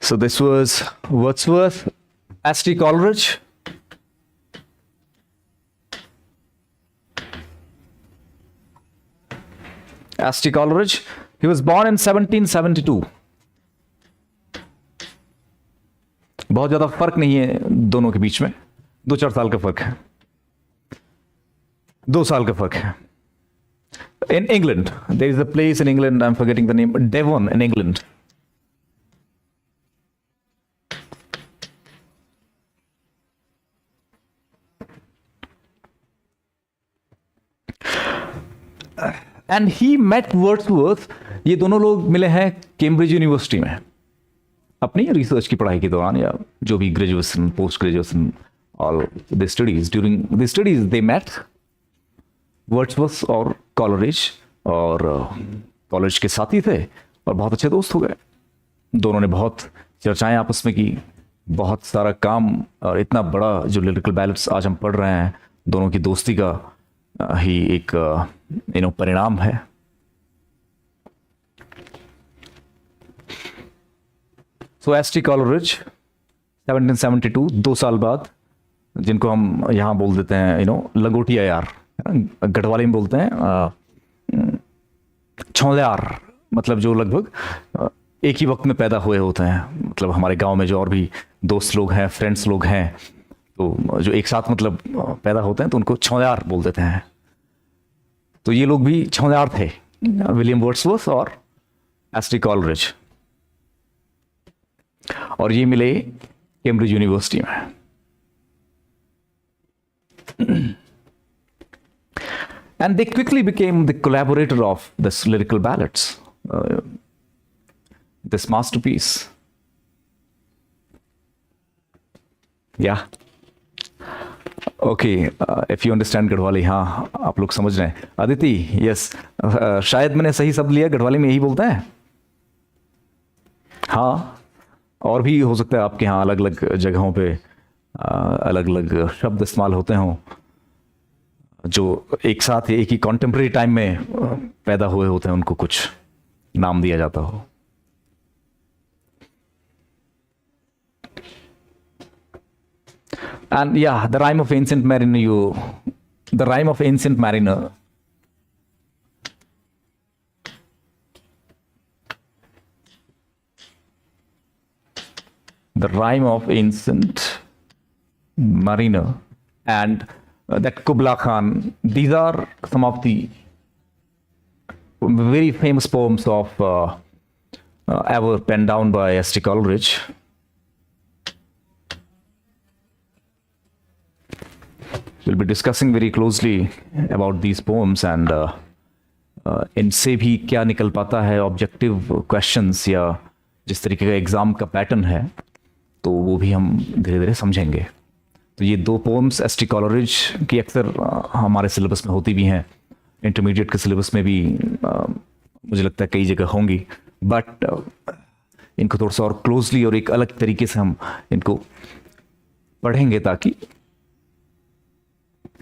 So this was Wordsworth, St. Coleridge. St. Coleridge. He was born in 1772. बहुत ज्यादा फर्क नहीं है दोनों के बीच में, 2-4 साल का फर्क है, 2 साल का फर्क है. In England, there is a place in England, I'm forgetting the name, Devon in England. And he met Wordsworth. ये दोनों लोग मिले हैं कैम्ब्रिज यूनिवर्सिटी में अपनी रिसर्च की पढ़ाई के दौरान, या जो भी graduation, post graduation, all the studies, during the studies they met Wordsworth और कॉलरिज, और कॉलेज के साथी थे और बहुत अच्छे दोस्त हो गए. दोनों ने बहुत चर्चाएं आपस में की, बहुत सारा काम, और इतना बड़ा जो लिरिकल बैलेट्स आज हम पढ़ रहे हैं, दोनों की दोस्ती का ही एक परिणाम है. सो St. Coleridge 1772, 2 साल बाद, जिनको हम यहाँ बोल देते हैं लंगोटिया यार, गढ़वाली में बोलते हैं छौंल्यार, मतलब जो लगभग एक ही वक्त में पैदा हुए होते हैं. मतलब हमारे गांव में जो और भी दोस्त लोग हैं, फ्रेंड्स लोग हैं, तो जो एक साथ मतलब पैदा होते हैं तो उनको छौंल्यार बोल देते हैं. तो ये लोग भी छौंल्यार थे, विलियम वर्ड्सवर्थ और St. Coleridge, और ये मिले कैम्ब्रिज यूनिवर्सिटी में. And they quickly became the collaborator of this lyrical ballads, this masterpiece. Yeah. Okay, if you understand Garhwali, हाँ आप लोग समझ रहे हैं. अदिति, यस, शायद मैंने सही शब्द लिया, गढ़वाली में यही बोलते हैं. हाँ, और भी हो सकता है आपके यहाँ अलग अलग जगहों पे अलग अलग शब्द इस्तेमाल होते हों, जो एक साथ एक ही कॉन्टेम्परेरी टाइम में पैदा हुए होते हैं, उनको कुछ नाम दिया जाता हो. And yeah, the rhyme of ancient mariner, the rhyme of ancient mariner. The rhyme of ancient mariner and that Kubla Khan, these are some of the very famous poems of ever penned down by St. Coleridge. We'll be discussing very closely about these poems, and इनसे भी क्या निकल पाता है objective questions, या जिस तरीके का एग्जाम का पैटर्न है, तो वो भी हम धीरे धीरे समझेंगे. तो ये 2 पोएम्स St. Coleridge की अक्सर हमारे सिलेबस में होती भी हैं, इंटरमीडिएट के सिलेबस में भी मुझे लगता है कई जगह होंगी, बट इनको थोड़ा सा और क्लोजली और एक अलग तरीके से हम इनको पढ़ेंगे ताकि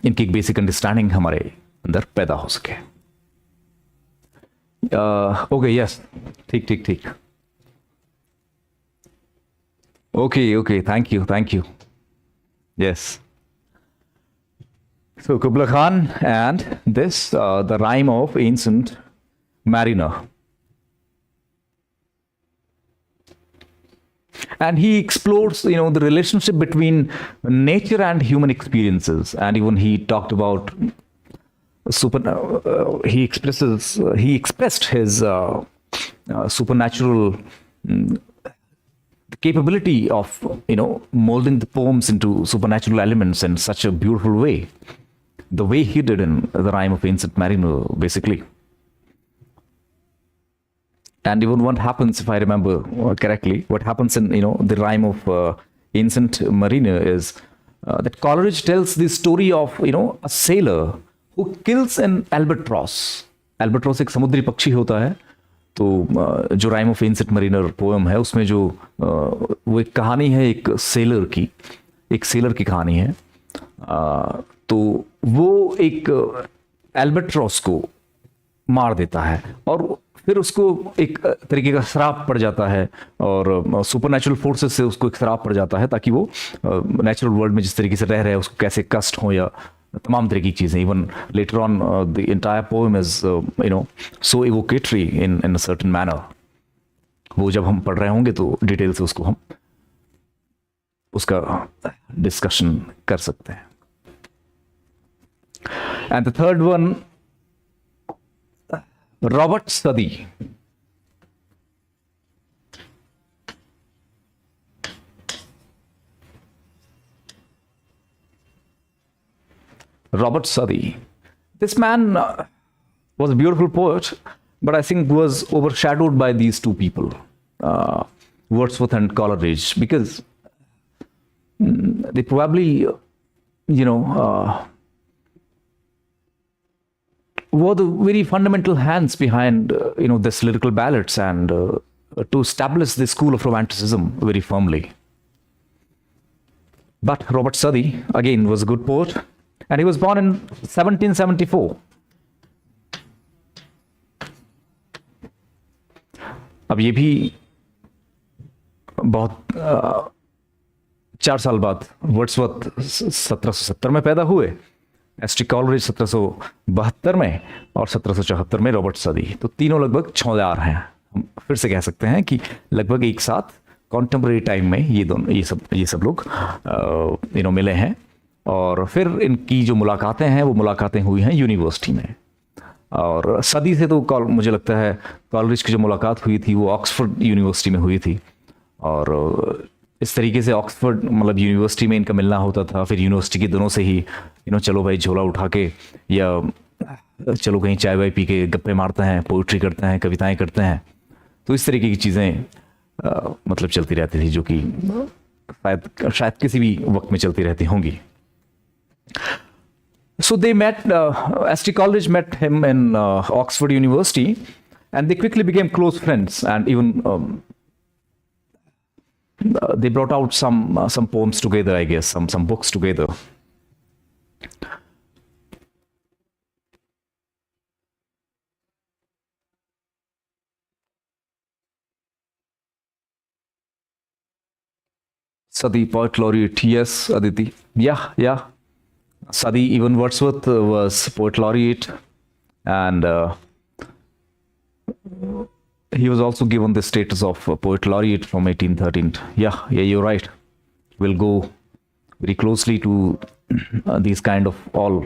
इनकी एक बेसिक अंडरस्टैंडिंग हमारे अंदर पैदा हो सके. ओके, यस, ठीक ठीक ठीक. Okay, thank you. Yes. So Kubla Khan and this, the rhyme of ancient mariner. And he explores, the relationship between nature and human experiences. And even he talked about he expressed his supernatural capability of molding the poems into supernatural elements in such a beautiful way, the way he did in the rhyme of ancient mariner, basically. And even what happens, if I remember correctly, what happens in the rhyme of ancient mariner is that Coleridge tells the story of a sailor who kills an albatross. Albatross एक समुद्री पक्षी होता है. तो जो rhyme of ancient Mariner poem है, उसमें जो वो एक कहानी है, एक सेलर की कहानी है. तो वो एक एल्बाट्रॉस को मार देता है, और फिर उसको एक तरीके का श्राप पड़ जाता है और सुपरनेचुरल फोर्सेस से उसको एक श्राप पड़ जाता है, ताकि वो नेचुरल वर्ल्ड में जिस तरीके से रह रहे हैं उसको कैसे कष्ट हो या तमाम तरह की चीज़ें. Even later on the entire poem is so evocative in a certain manner. वो जब हम पढ़ रहे होंगे तो डिटेल से उसको हम उसका डिस्कशन कर सकते हैं. And the third one, Robert सदी. Robert Southey. This man was a beautiful poet, but I think was overshadowed by these two people, Wordsworth and Coleridge, because they probably, were the very fundamental hands behind, this lyrical ballads and to establish the school of Romanticism very firmly. But Robert Southey, again, was a good poet. And he was born in 1774. अब ये भी बहुत 4 साल बाद Wordsworth 1770 में पैदा हुए, S T Coleridge 1772 में और 1774 में रॉबर्ट सदी. तो तीनों लगभग छौंदार हैं. हम फिर से कह सकते हैं कि लगभग एक साथ कॉन्टेम्पररी टाइम में ये सब लोग मिले हैं. और फिर इनकी जो मुलाकातें हैं वो मुलाकातें हुई हैं यूनिवर्सिटी में. और सदी से तो मुझे लगता है कॉलरिज की जो मुलाकात हुई थी वो ऑक्सफोर्ड यूनिवर्सिटी में हुई थी. और इस तरीके से ऑक्सफोर्ड मतलब यूनिवर्सिटी में इनका मिलना होता था. फिर यूनिवर्सिटी के दिनों से ही चलो भाई झोला उठा के या चलो कहीं चाय वाय पी के गप्पे मारते हैं, पोइट्री करते हैं, कविताएं करते हैं. तो इस तरीके की चीज़ें मतलब चलती रहती थी, जो कि शायद किसी भी वक्त में चलती रहती होंगी. So they met, S.T. Coleridge met him in Oxford University, and they quickly became close friends, and even they brought out some poems together, I guess, some books together. Southey, poet laureate, yes, Aditi, yeah. Southey, even Wordsworth was poet laureate, and he was also given the status of poet laureate from 1813. Yeah, you're right. We'll go very closely to these kind of all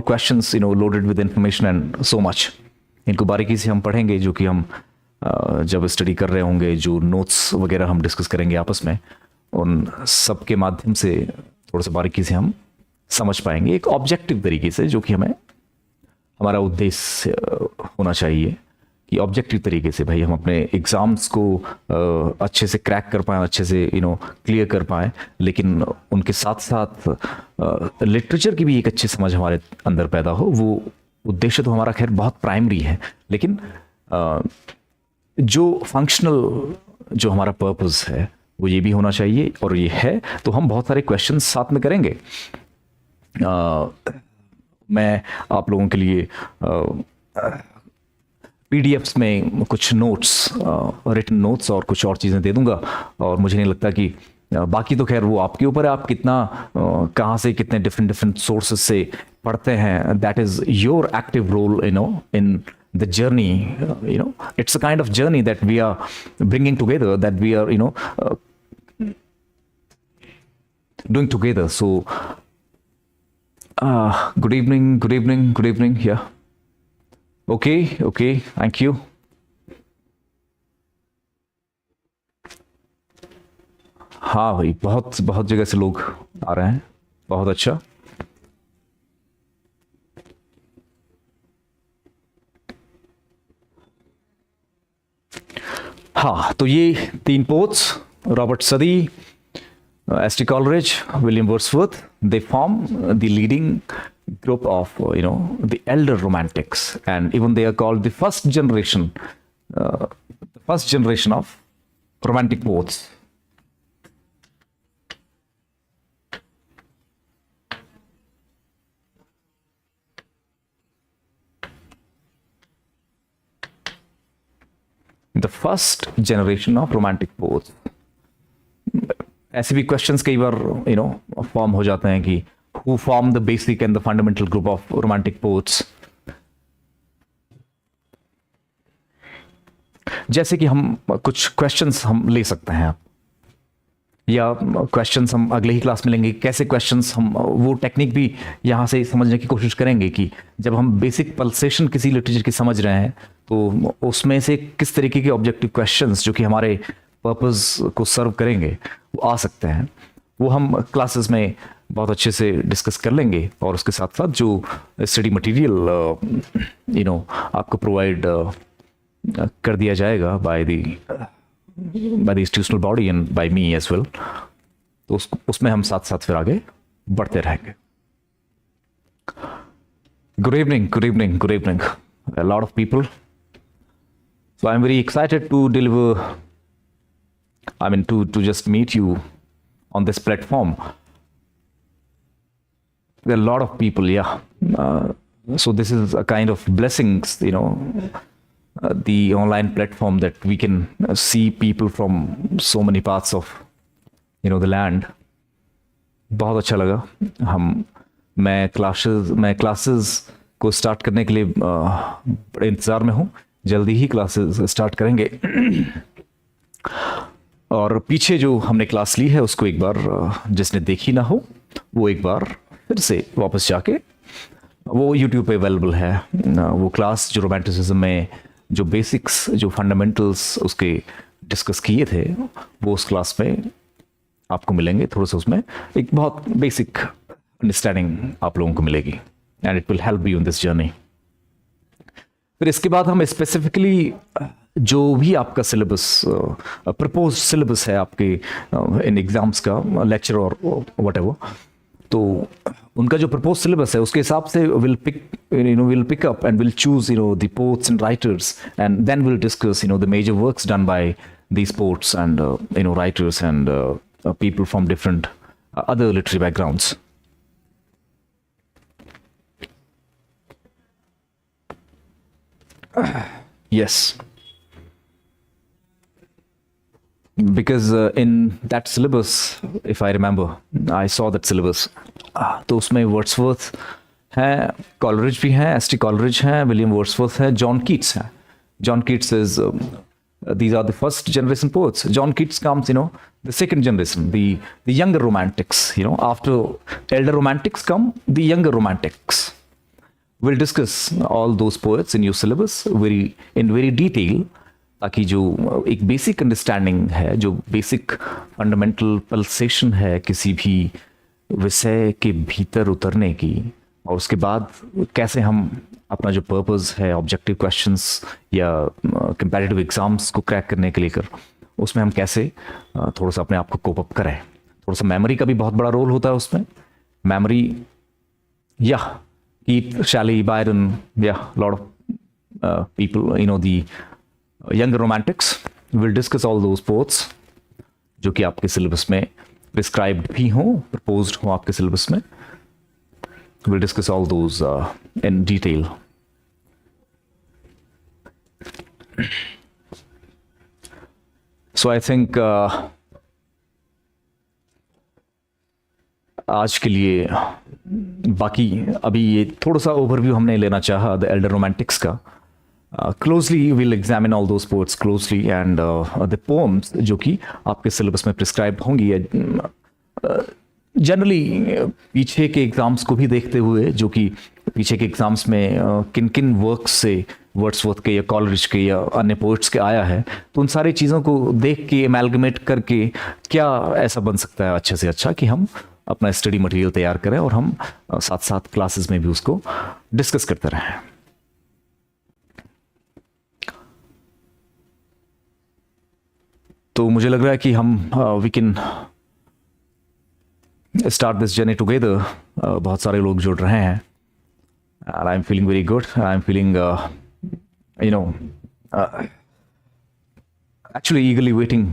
questions, loaded with information and so much. इनको बारीकी से हम पढ़ेंगे, जो कि हम जब study कर रहे होंगे, जो नोट्स वगैरह हम डिस्कस करेंगे आपस में, उन सब के माध्यम से थोड़ा सा बारीकी से हम समझ पाएंगे एक ऑब्जेक्टिव तरीके से, जो कि हमारा उद्देश्य होना चाहिए कि ऑब्जेक्टिव तरीके से भाई हम अपने एग्ज़ाम्स को अच्छे से क्रैक कर पाएँ, अच्छे से क्लियर कर पाएँ, लेकिन उनके साथ साथ लिटरेचर की भी एक अच्छी समझ हमारे अंदर पैदा हो. वो उद्देश्य तो हमारा खैर बहुत प्राइमरी है, लेकिन जो फंक्शनल जो हमारा पर्पस है वो ये भी होना चाहिए, और ये है. तो हम बहुत सारे क्वेश्चंस साथ में करेंगे. मैं आप लोगों के लिए पीडीएफ्स में कुछ नोट्स, रिटन नोट्स और कुछ और चीज़ें दे दूंगा, और मुझे नहीं लगता कि बाकी तो खैर वो आपके ऊपर है, आप कितना कहाँ से कितने डिफरेंट सोर्सेज से पढ़ते हैं. That is your active role in the journey. It's a kind of journey that we are bringing together, that we are doing together. So good evening. Yeah, okay, thank you. हाँ भाई, बहुत जगह से लोग आ रहे हैं, बहुत अच्छा. हाँ, तो ये 3 पोट्स, रॉबर्ट सदी, S.T. Coleridge, William Wordsworth, they form the leading group of the elder romantics, and even they are called the first generation of romantic poets. First generation of romantic poets. ऐसे भी questions कई बार form हो जाते हैं कि who form the basic and the fundamental group of romantic poets. जैसे कि हम कुछ क्वेश्चंस हम ले सकते हैं, या क्वेश्चंस हम अगले ही क्लास में लेंगे। कैसे क्वेश्चंस, हम वो टेक्निक भी यहाँ से समझने की कोशिश करेंगे कि जब हम बेसिक पल्सेशन किसी लिटरेचर की समझ रहे हैं तो उसमें से किस तरीके के ऑब्जेक्टिव क्वेश्चंस जो कि हमारे पर्पस को सर्व करेंगे वो आ सकते हैं। वो हम क्लासेस में बहुत अच्छे से डिस्कस कर लेंगे, और उसके साथ साथ जो स्टडी मटेरियल आपको प्रोवाइड कर दिया जाएगा by the institutional body and by me as well, तो उसमें हम साथ साथ फिर आगे बढ़ते रहेंगे। Good evening a lot of people, so I'm very excited to deliver, to just meet you on this platform. There are a lot of people, so this is a kind of blessings, the online platform, that we can see people from so many parts of the land. बहुत अच्छा लगा। मैं classes को start करने के लिए बड़े इंतज़ार में हूँ। जल्दी ही क्लासेस स्टार्ट करेंगे, और पीछे जो हमने क्लास ली है उसको एक बार जिसने देखी ना हो वो एक बार फिर से वापस जाके, वो यूट्यूब पे अवेलेबल है। वो क्लास जो रोमांटिसिज्म में जो बेसिक्स, जो फंडामेंटल्स उसके डिस्कस किए थे, वो उस क्लास में आपको मिलेंगे। थोड़ा सा उसमें एक बहुत बेसिक अंडरस्टैंडिंग आप लोगों को मिलेगी, and it will help you in this journey. फिर इसके बाद हम स्पेसिफिकली जो भी आपका सिलेबस, प्रपोज सिलेबस है आपके इन एग्जाम्स का, लेक्चर और व्हाटएवर, तो उनका जो प्रपोज सिलेबस है उसके हिसाब से will pick up and will choose the poets and writers, and then will discuss the major works done by these poets and writers and people from different other literary backgrounds. Yes, because in that syllabus, if I remember, I saw that syllabus. तो उसमें Wordsworth है, Coleridge भी है, S T Coleridge है, William Wordsworth है, John Keats है। John Keats is these are the first generation poets. John Keats comes, the second generation, the younger romantics. After elder romantics come the younger romantics. We'll discuss all those poets in your syllabus in very detail, ताकि जो एक basic understanding है, जो basic fundamental pulsation है किसी भी विषय के भीतर उतरने की, और उसके बाद कैसे हम अपना जो पर्पस है ऑब्जेक्टिव क्वेश्चंस या कंपैरेटिव एग्जाम्स को क्रैक करने के लिए उसमें हम कैसे थोड़ा सा अपने आप को कोप अप करें। थोड़ा सा मेमोरी का भी बहुत बड़ा रोल होता है उसमें। मेमोरी, या कीट, शैली, बायरन, या lot of people, the younger Romantics, will discuss all those poets जो कि आपके सिलेबस में प्रिस्क्राइब्ड भी हों, प्रपोज्ड हों आपके सिलेबस में। We'll discuss all those in detail. So I think आज के लिए बाकी अभी ये थोड़ा सा ओवरव्यू हमने लेना चाहा द एल्डर रोमांटिक्स का। Closely will examine all those poets closely, and the poems जो कि आपके सिलेबस में प्रिस्क्राइब होंगी। जनरली पीछे के एग्जाम्स को भी देखते हुए, जो कि पीछे के एग्जाम्स में किन किन वर्क्स से वर्ड्सवर्थ के या कॉलरिज के या अन्य पोइट्स के आया है, तो उन सारी चीज़ों को देख के एमैलगमेट करके क्या ऐसा बन सकता है अच्छे से अच्छा कि हम अपना स्टडी मटेरियल तैयार करें और हम साथ साथ क्लासेस में भी उसको डिस्कस करते रहें। तो मुझे लग रहा है कि हम we can start this journey together. बहुत सारे लोग जुड़ रहे हैं, and I'm feeling very good. I'm feeling actually eagerly waiting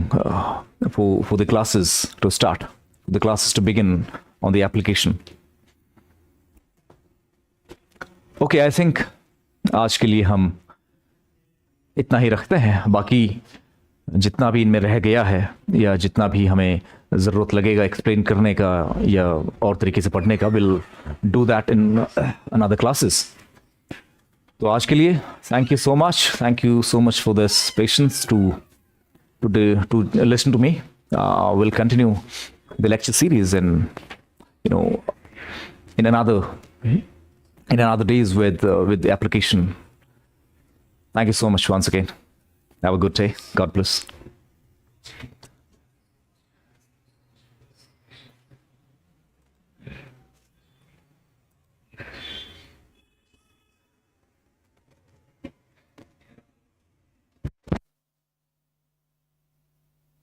for the classes to start, the classes to begin on the application. Okay, I think आज के लिए हम इतना ही रखते हैं. बाकी जितना भी इनमें रह गया है या जितना भी हमें ज़रूरत लगेगा एक्सप्लेन करने का या और तरीके से पढ़ने का, will do that in another classes. तो आज के लिए thank you so much for this patience to listen to me. We'll continue the lecture series in another days with the application. Thank you so much once again. Have a good day. God bless.